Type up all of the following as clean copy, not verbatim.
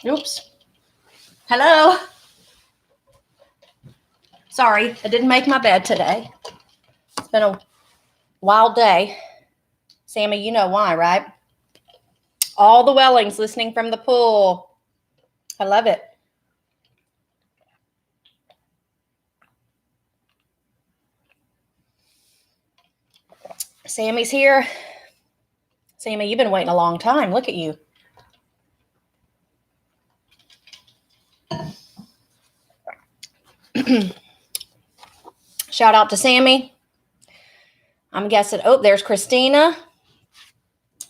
Oops. Hello. Sorry, I didn't make my bed today. It's been a wild day. Sammy, you know why, right? All the Wellings listening from the pool. I love it. Sammy's here. Sammy, you've been waiting a long time. Look at you. Shout out to Sammy. I'm guessing, there's Christina.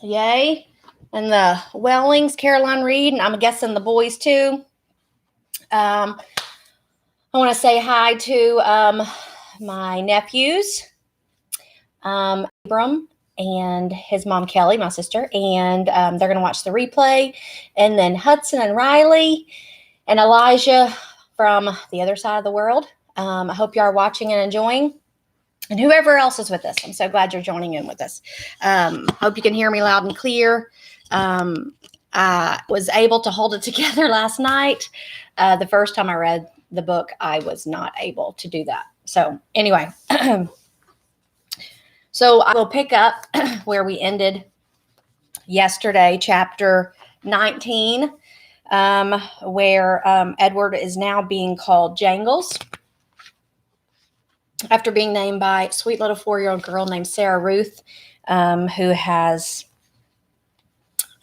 Yay. And the Wellings, Caroline Reed, and I'm guessing the boys too. I want to say hi to my nephews, Abram and his mom, Kelly, my sister, and they're going to watch the replay. And then Hudson and Riley and Elijah from the other side of the world. I hope you are watching and enjoying. And whoever else is with us, I'm so glad you're joining in with us. Hope you can hear me loud and clear. I was able to hold it together last night. The first time I read the book, I was not able to do that. So anyway, so I will pick up where we ended yesterday, chapter 19, where Edward is now being called Jangles after being named by a sweet little 4-year-old girl named Sarah Ruth, who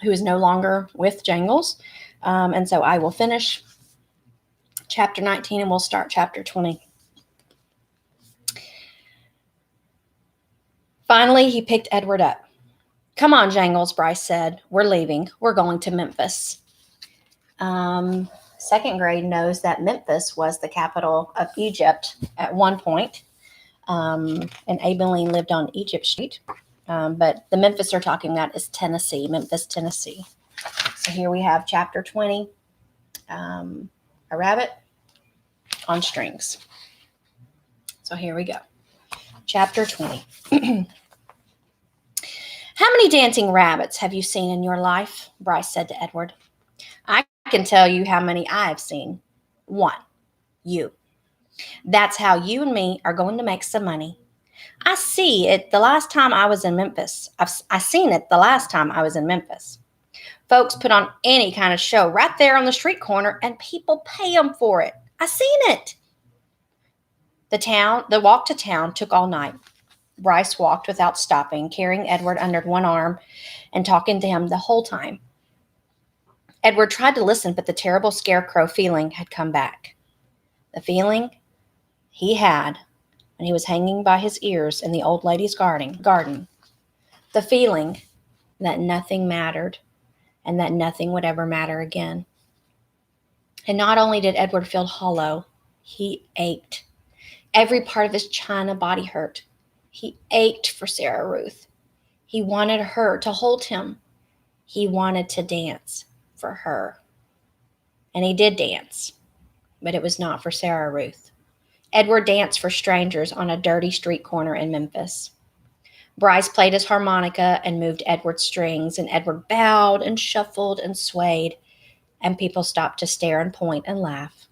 is no longer with Jangles. And so I will finish chapter 19 and we'll start chapter 20. Finally, he picked Edward up. Come on, Jangles, Bryce said. We're leaving. We're going to Memphis. Second grade knows that Memphis was the capital of Egypt at one point. And Abilene lived on Egypt Street. But the Memphis they're talking about is Tennessee, Memphis, Tennessee. So here we have chapter 20, a rabbit on strings. So here we go. Chapter 20. How many dancing rabbits have you seen in your life? Bryce said to Edward. I can tell you how many I've seen. One. You. That's how you and me are going to make some money. I see it the last time I was in Memphis. I seen it the last time I was in Memphis. Folks put on any kind of show right there on the street corner and people pay them for it. I seen it. The walk to town took all night. Bryce walked without stopping, carrying Edward under one arm and talking to him the whole time. Edward tried to listen, but the terrible scarecrow feeling had come back. The feeling he had when he was hanging by his ears in the old lady's garden. The feeling that nothing mattered and that nothing would ever matter again. And not only did Edward feel hollow, he ached. Every part of his china body hurt. He ached for Sarah Ruth. He wanted her to hold him. He wanted to dance for her. And he did dance, but it was not for Sarah Ruth. Edward danced for strangers on a dirty street corner in Memphis. Bryce played his harmonica and moved Edward's strings, and Edward bowed and shuffled and swayed, and people stopped to stare and point and laugh.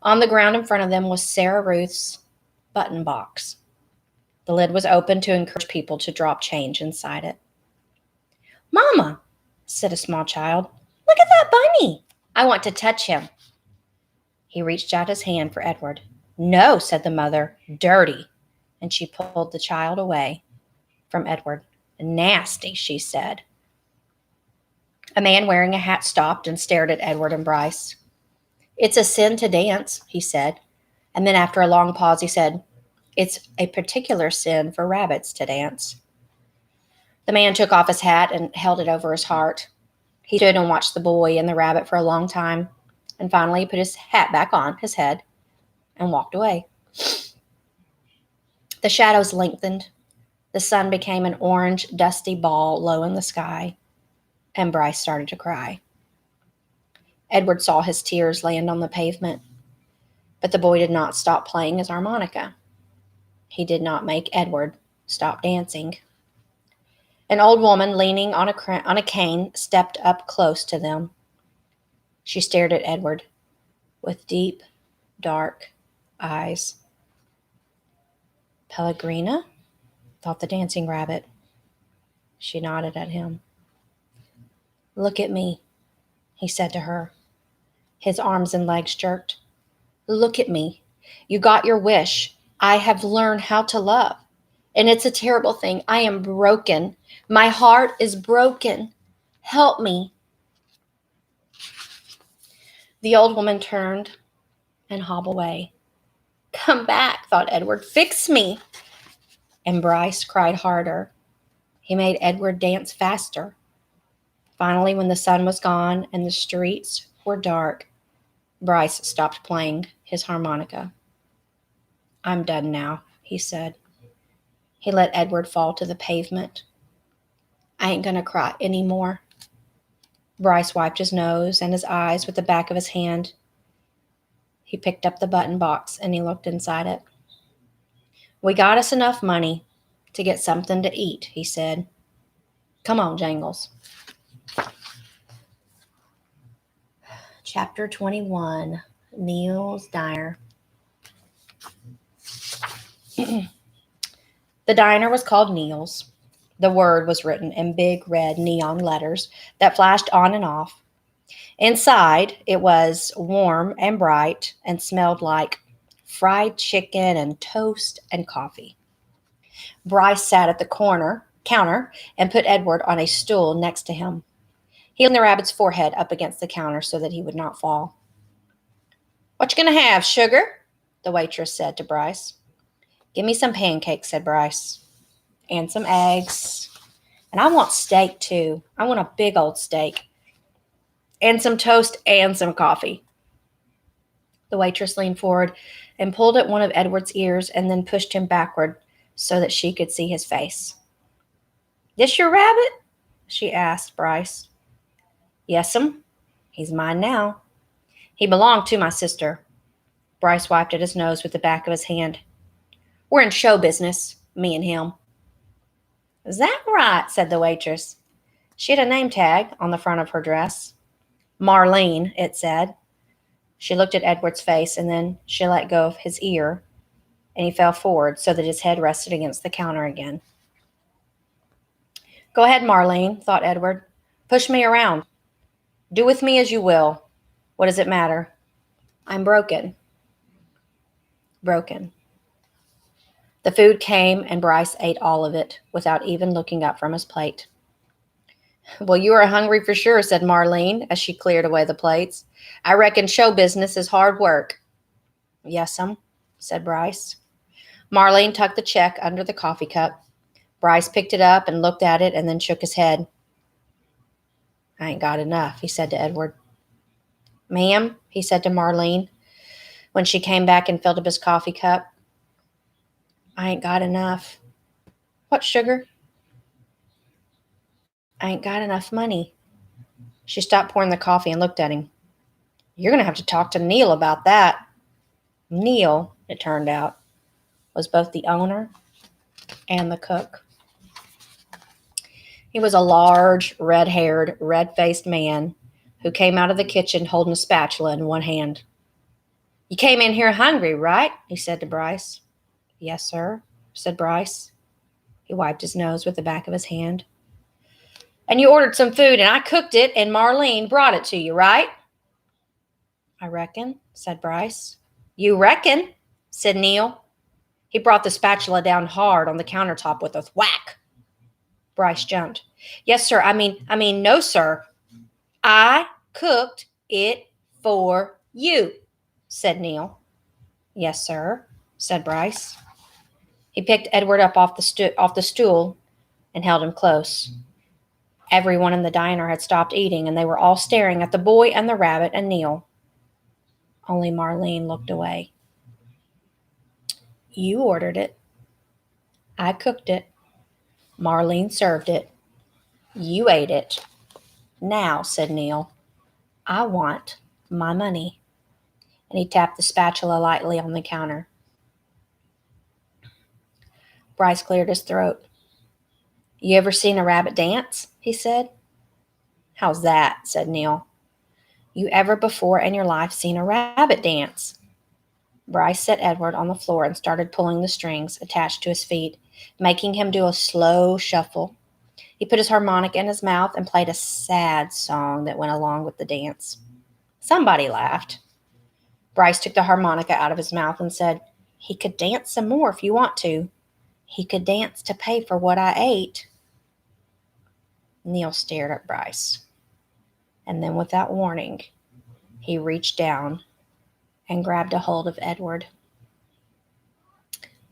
On the ground in front of them was Sarah Ruth's button box. The lid was open to encourage people to drop change inside it. Mama, said a small child, look at that bunny. I want to touch him. He reached out his hand for Edward. No, said the mother, dirty. And she pulled the child away from Edward. Nasty, she said. A man wearing a hat stopped and stared at Edward and Bryce. It's a sin to dance, he said. And then after a long pause, he said, it's a particular sin for rabbits to dance. The man took off his hat and held it over his heart. He stood and watched the boy and the rabbit for a long time, and finally put his hat back on his head and walked away. The shadows lengthened. The sun became an orange, dusty ball low in the sky, and Bryce started to cry. Edward saw his tears land on the pavement, but the boy did not stop playing his harmonica. He did not make Edward stop dancing. An old woman leaning on a cane stepped up close to them. She stared at Edward with deep, dark eyes. Pellegrina? Thought the dancing rabbit. She nodded at him. Look at me, he said to her. His arms and legs jerked. Look at me. You got your wish. I have learned how to love. And it's a terrible thing. I am broken. My heart is broken. Help me. The old woman turned and hobbled away. Come back, thought Edward. Fix me. And Bryce cried harder. He made Edward dance faster. Finally, when the sun was gone and the streets were dark, Bryce stopped playing his harmonica. I'm done now, he said. He let Edward fall to the pavement. I ain't gonna cry any more. Bryce wiped his nose and his eyes with the back of his hand. He picked up the button box and he looked inside it. We got us enough money to get something to eat, he said. Come on, Jangles. Chapter 21, Neil's Diner. The diner was called Neil's. The word was written in big red neon letters that flashed on and off. Inside, it was warm and bright and smelled like fried chicken and toast and coffee. Bryce sat at the counter and put Edward on a stool next to him. He leaned the rabbit's forehead up against the counter so that he would not fall. What you gonna have, sugar? The waitress said to Bryce. Give me some pancakes, said Bryce, and some eggs. And I want steak, too. I want a big old steak. And some toast and some coffee. The waitress leaned forward and pulled at one of Edward's ears and then pushed him backward so that she could see his face. This your rabbit? She asked Bryce. Yes'm. He's mine now. He belonged to my sister. Bryce wiped at his nose with the back of his hand. We're in show business, me and him. Is that right? Said the waitress. She had a name tag on the front of her dress. Marlene, it said. She looked at Edward's face and then she let go of his ear and he fell forward so that his head rested against the counter again. Go ahead, Marlene, thought Edward. Push me around. Do with me as you will. What does it matter? I'm broken. Broken. The food came and Bryce ate all of it without even looking up from his plate. Well, you are hungry for sure, said Marlene as she cleared away the plates. I reckon show business is hard work. Yes'm, said Bryce. Marlene tucked the check under the coffee cup. Bryce picked it up and looked at it and then shook his head. I ain't got enough, he said to Edward. Ma'am, he said to Marlene when she came back and filled up his coffee cup. I ain't got enough. What, sugar? I ain't got enough money. She stopped pouring the coffee and looked at him. You're going to have to talk to Neil about that. Neil, it turned out, was both the owner and the cook. He was a large, red-haired, red-faced man who came out of the kitchen holding a spatula in one hand. You came in here hungry, right? He said to Bryce. Yes, sir, said Bryce. He wiped his nose with the back of his hand. And you ordered some food, and I cooked it, and Marlene brought it to you, right? I reckon, said Bryce. You reckon, said Neil. He brought the spatula down hard on the countertop with a whack. Bryce jumped. Yes, sir. I mean, no, sir. I cooked it for you, said Neil. Yes, sir, said Bryce. He picked Edward up off the stool and held him close. Everyone in the diner had stopped eating, and they were all staring at the boy and the rabbit and Neil. Only Marlene looked away. You ordered it. I cooked it. Marlene served it. You ate it. Now, said Neil, I want my money. And he tapped the spatula lightly on the counter. Bryce cleared his throat. You ever seen a rabbit dance? He said. How's that? Said Neil. you ever before in your life seen a rabbit dance?" Bryce set Edward on the floor and started pulling the strings attached to his feet, making him do a slow shuffle. He put his harmonica in his mouth and played a sad song that went along with the dance. Somebody laughed. Bryce took the harmonica out of his mouth and said, "He could dance some more if you want to. He could dance to pay for what I ate." Neil stared at Bryce, and then without warning, he reached down and grabbed a hold of Edward.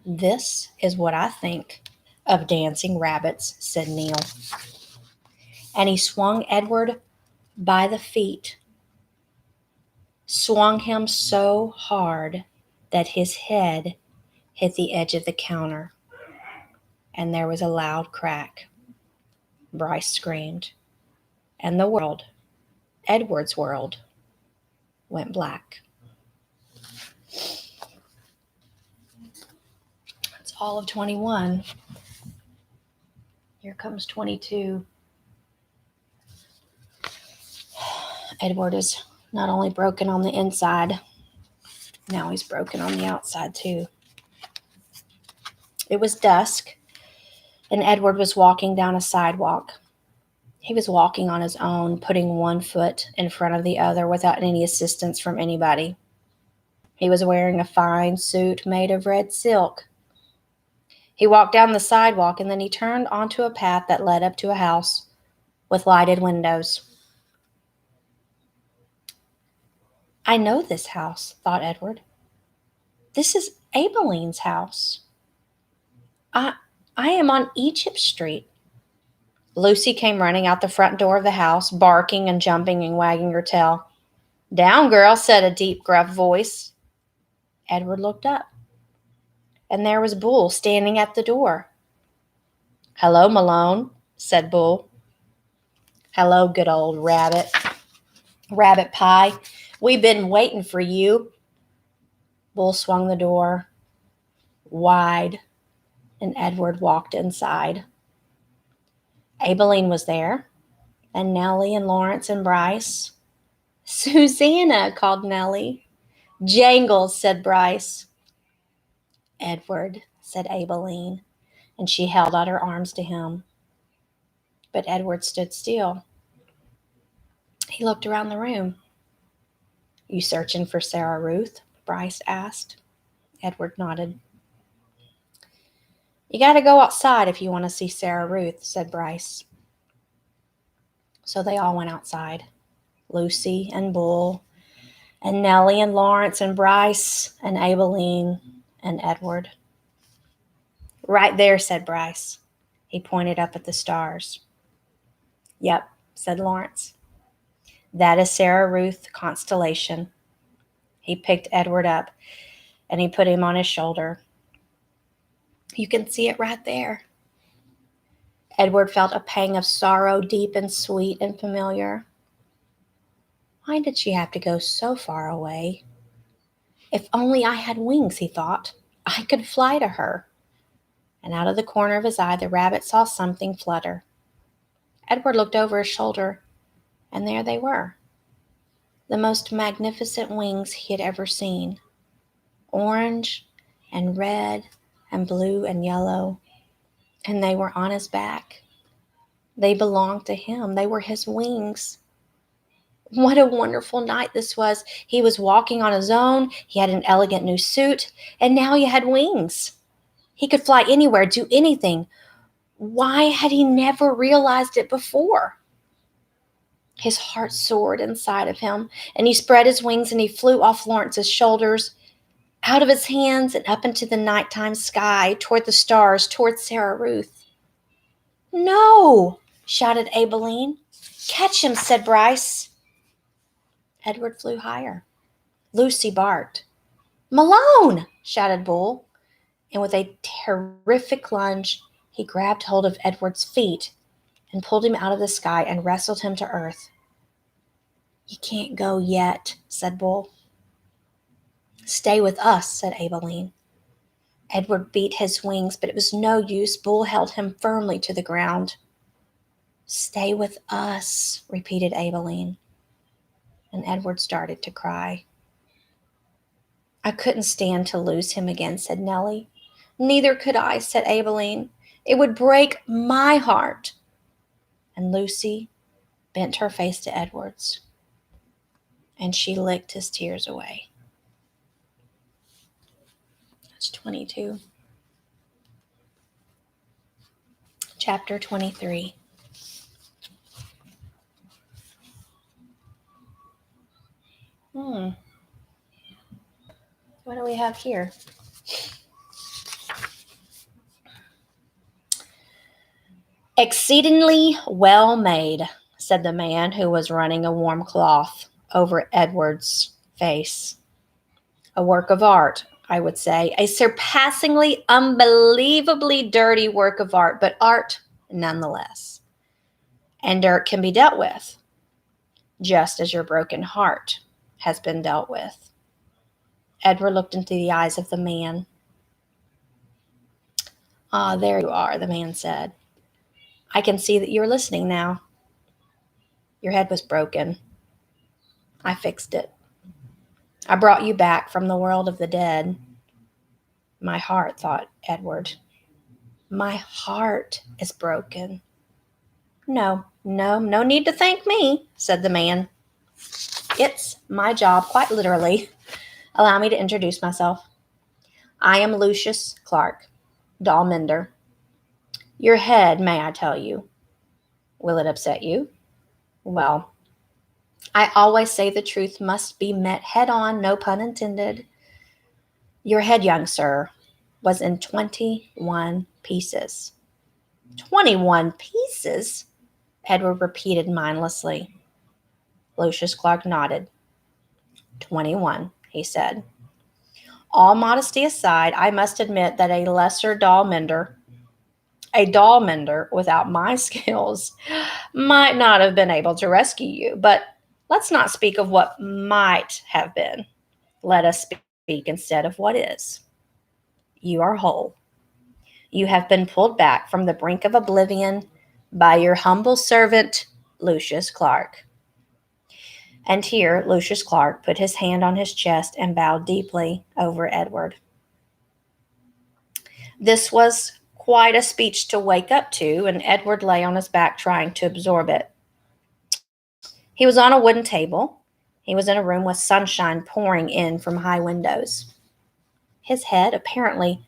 "This is what I think of dancing rabbits," said Neil. And he swung Edward by the feet, swung him so hard that his head hit the edge of the counter, and there was a loud crack. Bryce screamed, and the world, Edward's world, went black. It's all of 21. Here comes 22. Edward is not only broken on the inside, now he's broken on the outside too. It was dusk, and Edward was walking down a sidewalk. He was walking on his own, putting one foot in front of the other without any assistance from anybody. He was wearing a fine suit made of red silk. He walked down the sidewalk, and then he turned onto a path that led up to a house with lighted windows. "I know this house," thought Edward. "This is Abilene's house. I am on Egypt Street." Lucy came running out the front door of the house, barking and jumping and wagging her tail. "Down, girl," said a deep, gruff voice. Edward looked up, and there was Bull standing at the door. "Hello, Malone," said Bull. "Hello, good old rabbit. Rabbit Pie, we've been waiting for you." Bull swung the door wide, and Edward walked inside. Abilene was there, and Nellie and Lawrence and Bryce. "Susanna," called Nellie. "Jangles," said Bryce. "Edward," said Abilene, and she held out her arms to him. But Edward stood still. He looked around the room. "You searching for Sarah Ruth?" Bryce asked. Edward nodded. "You got to go outside if you want to see Sarah Ruth," said Bryce. So they all went outside. Lucy and Bull and Nellie and Lawrence and Bryce and Abilene and Edward. "Right there," said Bryce. He pointed up at the stars. "Yep," said Lawrence. "That is Sarah Ruth constellation." He picked Edward up and he put him on his shoulder. "You can see it right there." Edward felt a pang of sorrow, deep and sweet and familiar. Why did she have to go so far away? If only I had wings, he thought. I could fly to her. And out of the corner of his eye, the rabbit saw something flutter. Edward looked over his shoulder, and there they were. The most magnificent wings he had ever seen. Orange and red and blue and yellow. And they were on his back. They belonged to him. They were his wings. What a wonderful night this was. He was walking on his own. He had an elegant new suit, and now he had wings. He could fly anywhere, do anything. Why had he never realized it before? His heart soared inside of him, and he spread his wings and he flew off Lawrence's shoulders, out of his hands and up into the nighttime sky, toward the stars, toward Sarah Ruth. "No!" shouted Abilene. "Catch him," said Bryce. Edward flew higher. Lucy barked. "Malone!" shouted Bull, and with a terrific lunge, he grabbed hold of Edward's feet and pulled him out of the sky and wrestled him to earth. "You can't go yet," said Bull. "Stay with us," said Abilene. Edward beat his wings, but it was no use. Bull held him firmly to the ground. "Stay with us," repeated Abilene. And Edward started to cry. I couldn't stand to lose him again, said Nellie. Neither could I, said Abeline. It would break my heart. And Lucy bent her face to Edward's, and she licked his tears away. That's 22. Chapter 23. What do we have here? Exceedingly well made, said the man who was running a warm cloth over Edward's face. A work of art, I would say. A surpassingly, unbelievably dirty work of art, but art nonetheless. And dirt can be dealt with, just as your broken heart has been dealt with. Edward looked into the eyes of the man. Ah, there you are, the man said. I can see that you're listening now. Your head was broken. I fixed it. I brought you back from the world of the dead. My heart, thought Edward. My heart is broken. No need to thank me, said the man. It's my job, quite literally. Allow me to introduce myself. I am Lucius Clark, doll mender. Your head, may I tell you. Will it upset you? Well, I always say the truth must be met head on, no pun intended. Your head, young sir, was in 21 pieces. 21 pieces? Edward repeated mindlessly. Lucius Clark nodded. 21, he said. All modesty aside, I must admit that a doll mender without my skills might not have been able to rescue you. But let's not speak of what might have been. Let us speak instead of what is. You are whole. You have been pulled back from the brink of oblivion by your humble servant, Lucius Clark. And here Lucius Clark put his hand on his chest and bowed deeply over Edward. This was quite a speech to wake up to, and Edward lay on his back trying to absorb it. He was on a wooden table. He was in a room with sunshine pouring in from high windows. His head apparently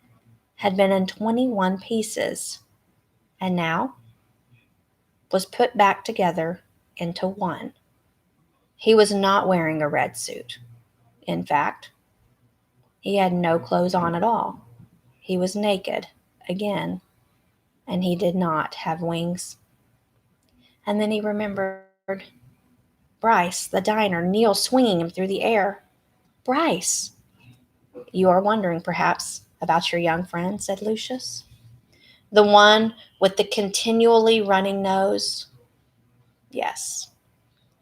had been in 21 pieces, and now was put back together into one. He was not wearing a red suit. In fact, he had no clothes on at all. He was naked again, and he did not have wings. And then he remembered Bryce, the diner, Neil swinging him through the air. Bryce! You are wondering, perhaps, about your young friend, said Lucius. The one with the continually running nose? Yes.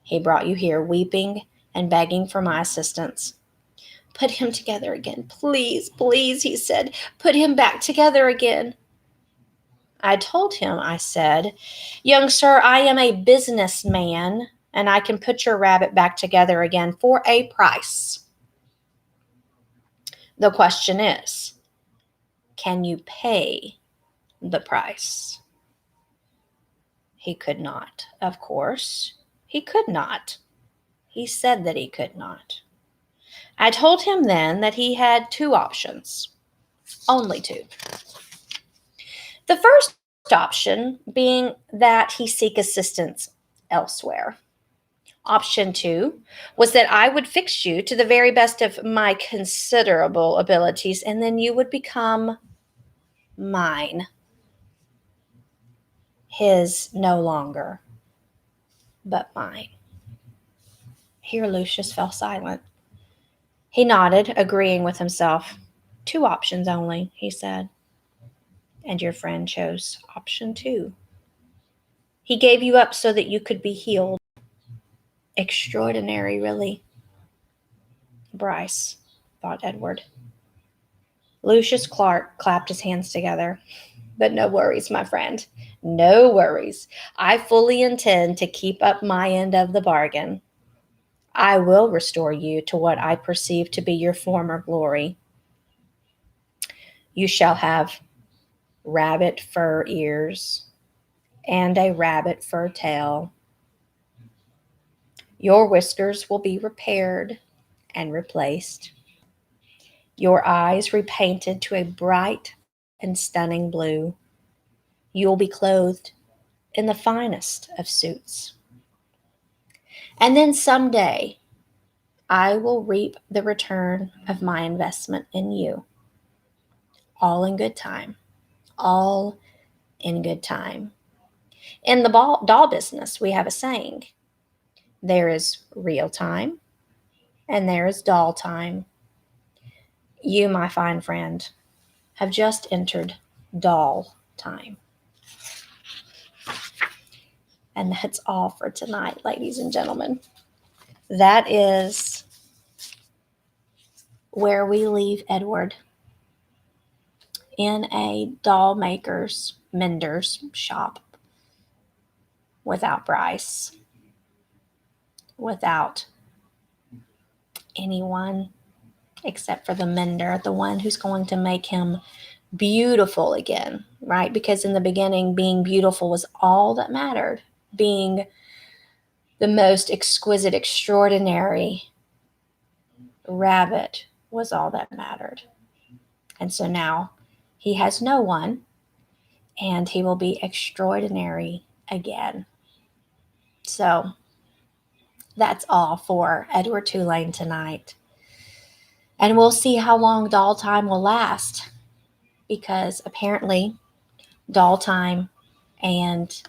He brought you here weeping and begging for my assistance. Put him together again. Please, please, he said. Put him back together again. I told him, I said, young sir, I am a businessman, and I can put your rabbit back together again for a price. The question is, can you pay the price? He could not, of course. He could not. He said that he could not. I told him then that he had two options, only two. The first option being that he seek assistance elsewhere. Option 2 was that I would fix you to the very best of my considerable abilities, and then you would become mine. His no longer, but mine. Here Lucius fell silent. He nodded, agreeing with himself. Two options only, he said. And your friend chose option 2. He gave you up so that you could be healed. Extraordinary, really. Bryce, thought Edward. Lucius Clark clapped his hands together. But no worries, my friend. No worries. I fully intend to keep up my end of the bargain. I will restore you to what I perceive to be your former glory. You shall have rabbit fur ears and a rabbit fur tail. Your whiskers will be repaired and replaced. Your eyes repainted to a bright and stunning blue. You will be clothed in the finest of suits. And then someday, I will reap the return of my investment in you. All in good time. All in good time. In the doll business, we have a saying: there is real time and there is doll time. You, my fine friend, have just entered doll time. And that's all for tonight, ladies and gentlemen. That is where we leave Edward in a doll maker's mender's shop without Bryce, without anyone except for the mender, the one who's going to make him beautiful again, right? Because in the beginning, being beautiful was all that mattered. Being the most exquisite, extraordinary rabbit was all that mattered. And so now he has no one, and he will be extraordinary again. So that's all for Edward Tulane tonight. And we'll see how long doll time will last, because apparently doll time and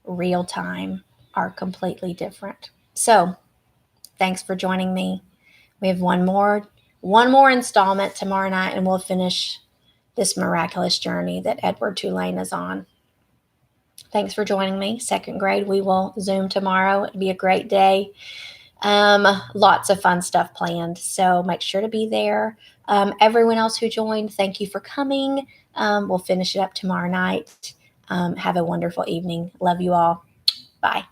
real time are completely different. So thanks for joining me. We have one more installment tomorrow night, and we'll finish this miraculous journey that Edward Tulane is on. Thanks for joining me. Second grade, we will Zoom tomorrow. It'll be a great day. Lots of fun stuff planned, so make sure to be there. Everyone else who joined, thank you for coming. We'll finish it up tomorrow night. Have a wonderful evening. Love you all. Bye.